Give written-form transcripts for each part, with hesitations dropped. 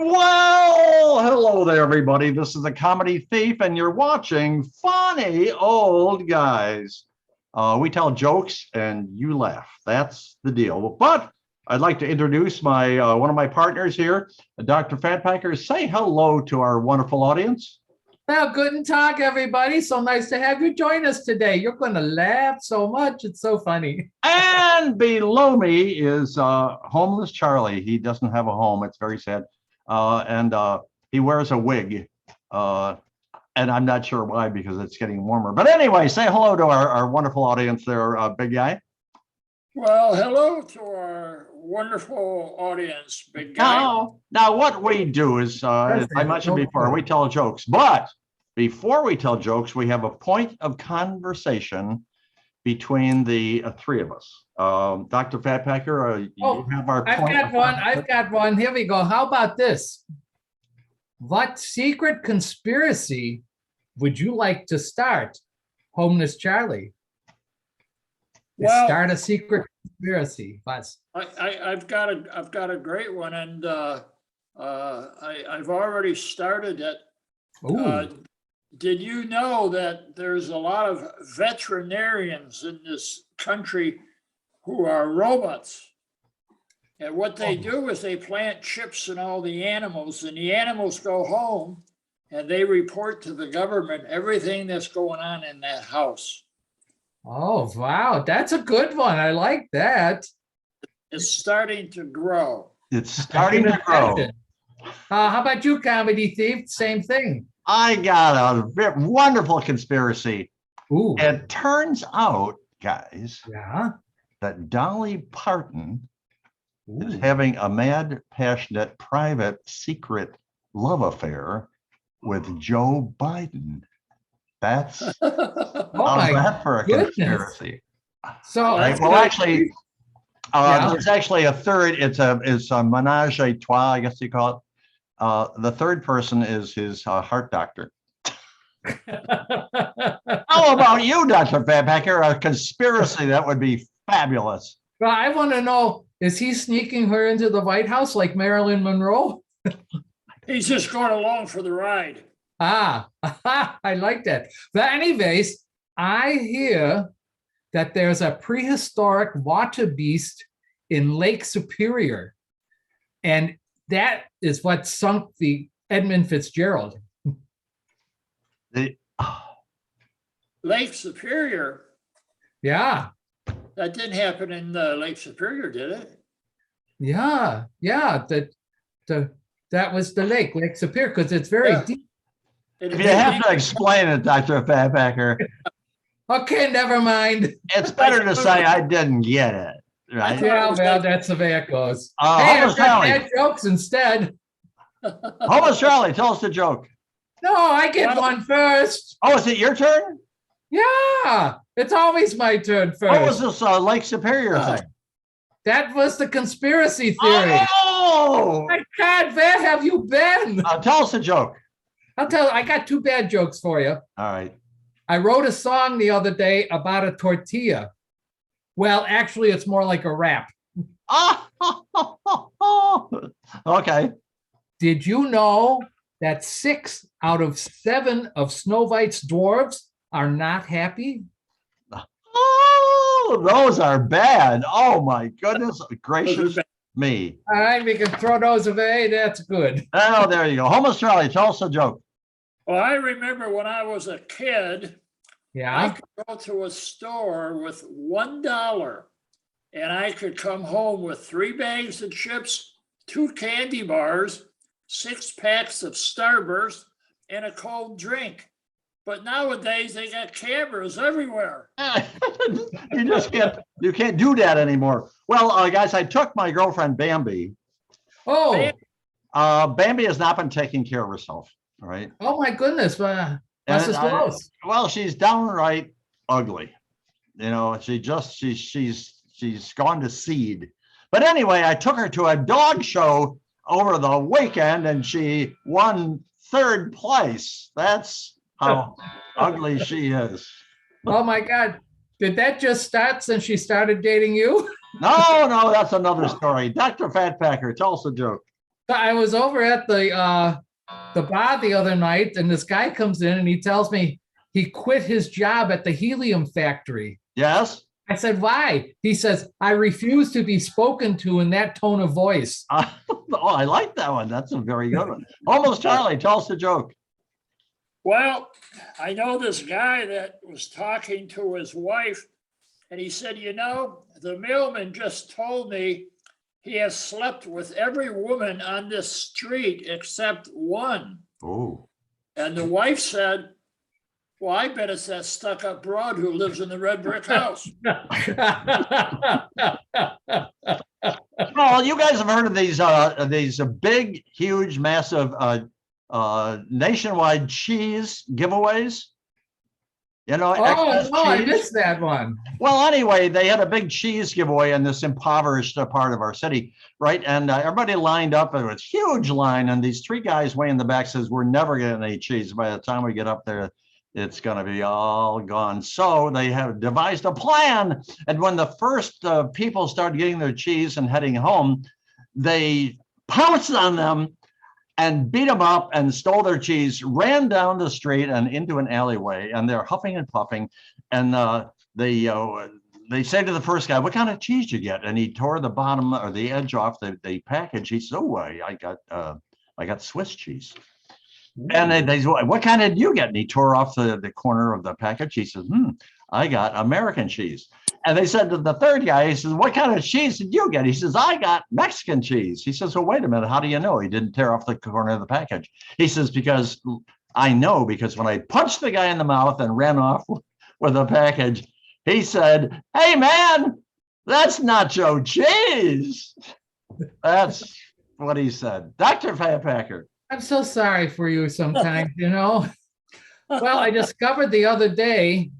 Well, hello there, everybody. This is the Comedy Thief, and you're watching Funny Old Guys. We tell jokes and you laugh. That's the deal. But I'd like to introduce my one of my partners here, Dr. Fatpacker. Say hello to our wonderful audience. Well, guten Tag, everybody. So nice to have you join us today. You're going to laugh so much. It's so funny. And below me is homeless Charlie. He doesn't have a home. It's very sad. And he wears a wig. And I'm not sure why, because it's getting warmer. But anyway, say hello to our wonderful audience there, big guy. Well, hello to our wonderful audience, big guy. Now what we do is, as I mentioned before, we tell jokes. But before we tell jokes, we have a point of conversation between the three of us. Dr. Fatpacker, you have our point. I've got one. Here we go. How about this? What secret conspiracy would you like to start, homeless Charlie? Well, start a secret conspiracy. I've got a great one, and I've already started it. Did you know that there's a lot of veterinarians in this country who are robots? And what they do is they plant chips in all the animals, and the animals go home and they report to the government everything that's going on in that house. Oh, wow. That's a good one. I like that. It's starting to grow. It's starting to grow. How about you, Comedy Thief? Same thing. I got a wonderful conspiracy. Ooh. It turns out, guys, Yeah. that Dolly Parton is having a mad, passionate, private, secret love affair with Joe Biden. That's that for a conspiracy. So well, actually, there's actually a third. It's a menage a trois, I guess you call it. The third person is his heart doctor. How about you, Dr. Fatpacker? A conspiracy that would be fabulous. Well, I want to know, is he sneaking her into the White House like Marilyn Monroe? He's just going along for the ride. I like that. But anyways, I hear that there's a prehistoric water beast in Lake Superior. And that is what sunk the Edmund Fitzgerald. Lake Superior? Yeah. That didn't happen in Lake Superior, did it? Yeah. That was the Lake Superior, because it's very deep. You have to explain it, Dr. Fatpacker. Okay, never mind. It's better to say I didn't get it, right? Yeah, well, that's the way it goes. Hey, Homeless I've got Charlie. bad jokes instead. Homeless Charlie, tell us the joke. No, I get one first. Oh, is it your turn? Yeah, it's always my turn first. What was this Lake Superior thing? That was the conspiracy theory. Oh! My God, where have you been? Tell us the joke. I got two bad jokes for you. All right. I wrote a song the other day about a tortilla. Well, actually, it's more like a rap. Okay. Did you know that 6 out of 7 of Snow White's dwarves are not happy? Oh, those are bad. Oh, my goodness gracious me. All right, we can throw those away. That's good. Oh, there you go. Homeless Charlie, tell us a joke. Well, I remember when I was a kid, I Yeah. could go to a store with $1 and I could come home with 3 bags of chips, 2 candy bars, 6 packs of Starburst, and a cold drink. But nowadays they got cameras everywhere. You can't do that anymore. Well, guys, I took my girlfriend Bambi. Oh, Bambi has not been taking care of herself. All right. oh my goodness. This is close. Well, she's downright ugly. You know, she's gone to seed. But anyway, I took her to a dog show over the weekend and she won 3rd place. That's how ugly she is. Oh my God. Did that just start since she started dating you? No, that's another story. Dr. Fatpacker, tell us a joke. I was over at the bar the other night, and this guy comes in and he tells me he quit his job at the helium factory. Yes. I said, why? He says, I refuse to be spoken to in that tone of voice. Oh, I like that one. That's a very good one. Almost Charlie, tell us a joke. Well, I know this guy that was talking to his wife, and he said, you know, the mailman just told me he has slept with every woman on this street except one. Oh. And the wife said, well, I bet it's that stuck-up broad who lives in the red brick house. Well, you guys have heard of these big, huge, massive nationwide cheese giveaways. You know, Oh, no, I cheese. missed that one. Well, anyway, they had a big cheese giveaway in this impoverished part of our city, right? And everybody lined up. It was a huge line, and these three guys way in the back says, "We're never getting any cheese. By the time we get up there, it's going to be all gone." So they have devised a plan. And when the first people started getting their cheese and heading home, they pounced on them and beat them up and stole their cheese, ran down the street and into an alleyway, and they're huffing and puffing. And they say to the first guy, "What kind of cheese did you get?" And he tore the bottom or the edge off the package. He said, "Oh, I got Swiss cheese." And they said, "What kind did you get?" And he tore off the corner of the package. He says, "I got American cheese." And they said to the third guy, he says, "What kind of cheese did you get?" He says, "I got Mexican cheese." He says, "Well, wait a minute. How do you know?" He didn't tear off the corner of the package. He says, "Because I know, because when I punched the guy in the mouth and ran off with the package, he said, 'Hey, man, that's nacho cheese.'" That's what he said. Dr. Fatpacker. I'm so sorry for you sometimes, you know. Well, I discovered the other day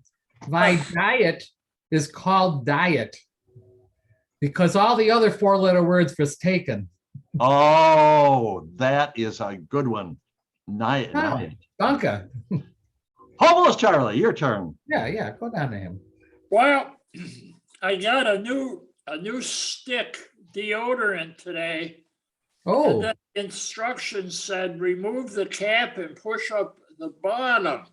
my diet is called diet because all the other four-letter words was taken. Oh, that is a good one. Night. Dunca. Homeless Charlie, your turn. Yeah, go down to him. Well, I got a new stick deodorant today. And Oh, the instructions said, remove the cap and push up the bottom.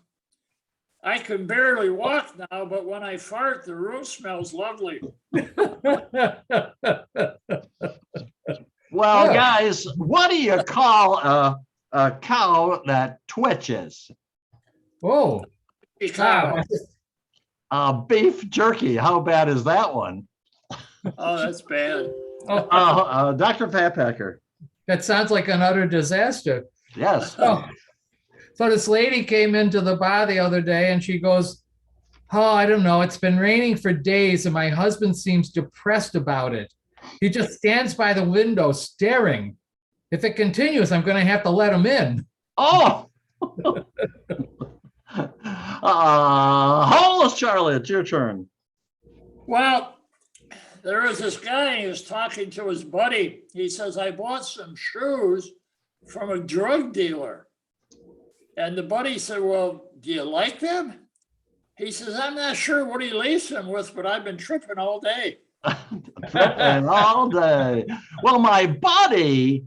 I can barely walk now, but when I fart, the room smells lovely. Well, Yeah. guys, what do you call a cow that twitches? oh, Cow. Beef jerky. How bad is that one? Oh, that's bad. Dr. Fatpacker. that sounds like an utter disaster. Yes. Oh, so this lady came into the bar the other day and she goes, "Oh, I don't know. It's been raining for days and my husband seems depressed about it. He just stands by the window staring. If it continues, I'm going to have to let him in." Oh. Homeless Charlie, it's your turn. Well, there was this guy, he was talking to his buddy. He says, I bought some shoes from a drug dealer. And the buddy said, well, do you like them? He says, I'm not sure what he laced them with, but I've been tripping all day. Tripping all day. Well, my buddy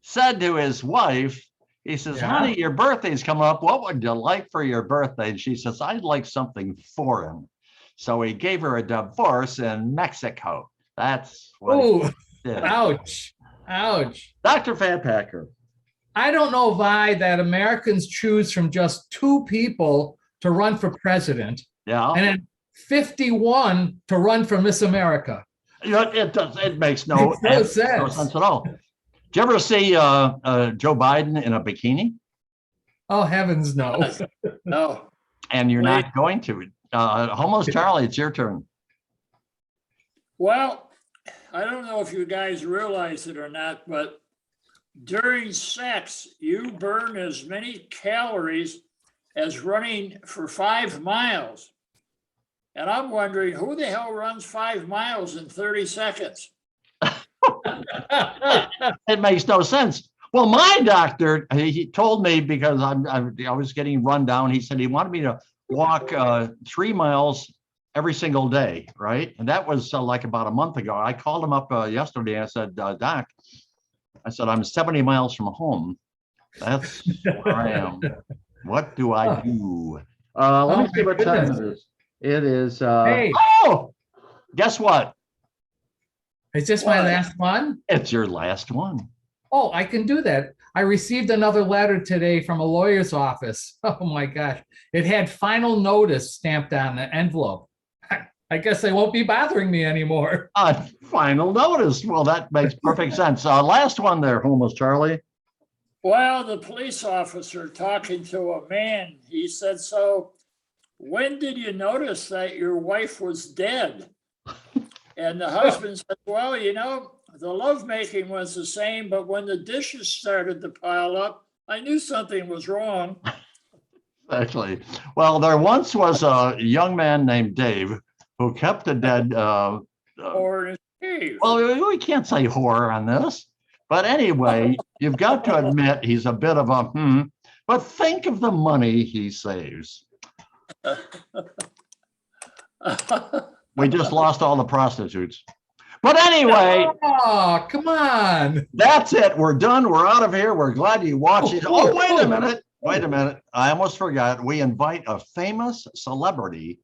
said to his wife, he says, Yeah. "Honey, your birthday's coming up. What would you like for your birthday?" And she says, "I'd like something foreign." So he gave her a divorce in Mexico. That's what he Oh, did. ouch, ouch. Dr. Fatpacker. I don't know why that Americans choose from just 2 people to run for president Yeah. and then 51 to run for Miss America. You know, it makes no, Makes no sense. no sense at all. Did you ever see Joe Biden in a bikini? Oh, heavens, no. No. And you're Wait. not going to. Homeless Charlie, it's your turn. Well, I don't know if you guys realize it or not, but during sex, you burn as many calories as running for 5 miles. And I'm wondering, who the hell runs 5 miles in 30 seconds? It makes no sense. Well, my doctor, he told me, because I was getting run down. He said he wanted me to walk 3 miles every single day, right? And that was like about a month ago. I called him up yesterday. I said, "Doc, I said, I'm 70 miles from home. That's where I am. What do I do? Let Oh, me see my what time goodness. it is. It is, Hey, oh, guess what? is this my What? last one? It's your last one. Oh, I can do that. I received another letter today from a lawyer's office. Oh my gosh. It had final notice stamped on the envelope. I guess they won't be bothering me anymore. Final notice. Well, that makes perfect sense. Last one there, Homeless Charlie. Well, the police officer talking to a man, he said, so when did you notice that your wife was dead? And the husband said, well, you know, the lovemaking was the same, but when the dishes started to pile up, I knew something was wrong. Actually, well, there once was a young man named Dave who kept a dead, Or in his cave. well, we can't say whore on this, but anyway, you've got to admit he's a bit of a but think of the money he saves. We just lost all the prostitutes. But anyway, Oh, come on. that's it. We're done. We're out of here. We're glad you watched it. Oh, wait a minute. Wait a minute. I almost forgot. We invite a famous celebrity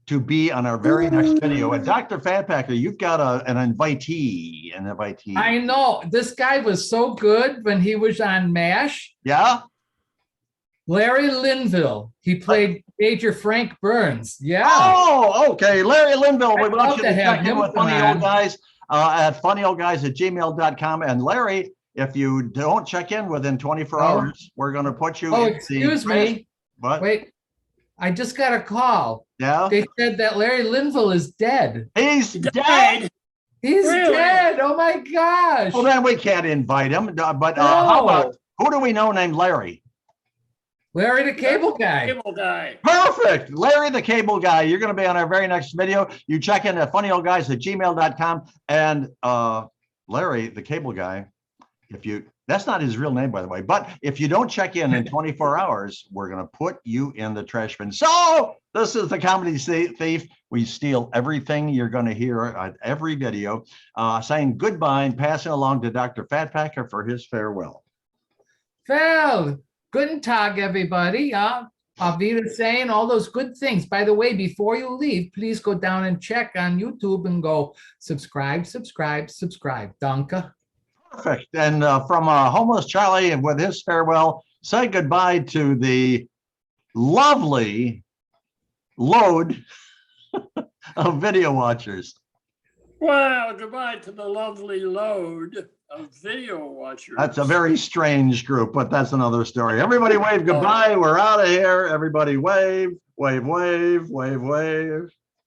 to be on our very next video. And Dr. Fatpacker, you've got an invitee, I know. This guy was so good when he was on MASH. Yeah? Larry Linville. He played Major Frank Burns. Yeah. Oh, okay. Larry Linville, we I'd want love you to to have check in him with come Funny on. Old Guys at funnyoldguys@gmail.com. And Larry, if you don't check in within 24 hours, we're going to put you Oh, in excuse the trash. me. What? Wait, I just got a call. Yeah? They said that Larry Linville is dead. He's He dead. died. He's Really? dead. Oh my gosh. Well, then we can't invite him. But how No. about, who do we know named Larry? Larry the Cable Guy. Cable guy. Perfect. Larry the Cable Guy. You're going to be on our very next video. You check in at funnyoldguys@gmail.com. And Larry the Cable Guy, that's not his real name, by the way, but if you don't check in 24 hours, we're going to put you in the trash bin. So this is the Comedy Thief. We steal everything you're going to hear on every video, saying goodbye and passing along to Dr. Fatpacker for his farewell. Well, guten Tag, everybody. Auf Wiedersehen, all those good things. By the way, before you leave, please go down and check on YouTube and go subscribe, subscribe, subscribe. Danke. Perfect. And from Homeless Charlie and with his farewell, say goodbye to the lovely load of video watchers. Well, goodbye to the lovely load of video watchers. That's a very strange group, but that's another story. Everybody wave goodbye. We're out of here. Everybody wave, wave, wave, wave, wave.